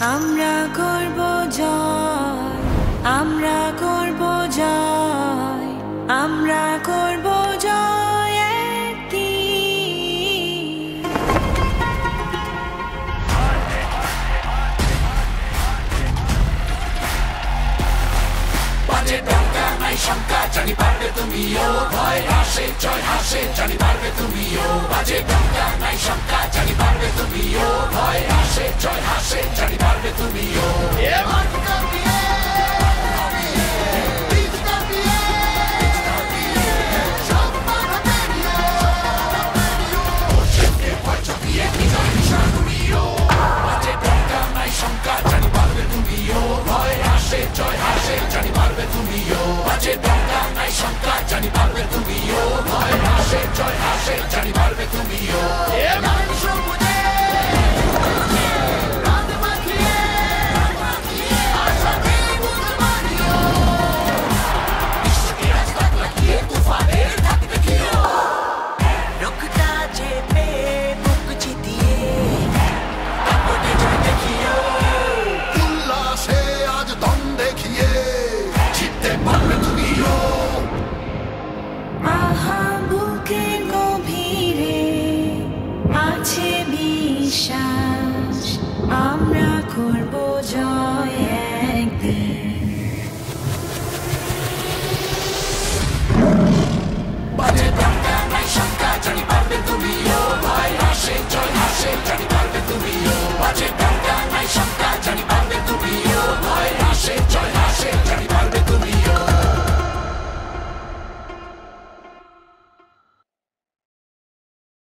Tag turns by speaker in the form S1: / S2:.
S1: আমরা করব জয়, আমরা করব জয়, আমরা করব জয় একদিন।
S2: বাজে ডঙ্কা নাই শঙ্কা, জানি পারবে তুমিও, ভয় আসে জয় হাসে জানি পারবে তুমিও। বাজে ডঙ্কা নাই শঙ্কা, জানি পারবে তুমিও, ভয় আসে জয় হাসে জানি পারবে তুমিও। জয় হাসে জানি পারবে তুমিও, বাজে ডঙ্কা নাই শঙ্কা জানি পারবে তুমিও, ভয় আসে জয় হাসে জানি পারবে তুমিও।
S1: আহা বুকের গভীরে আছে বিশ্বাস, আমরা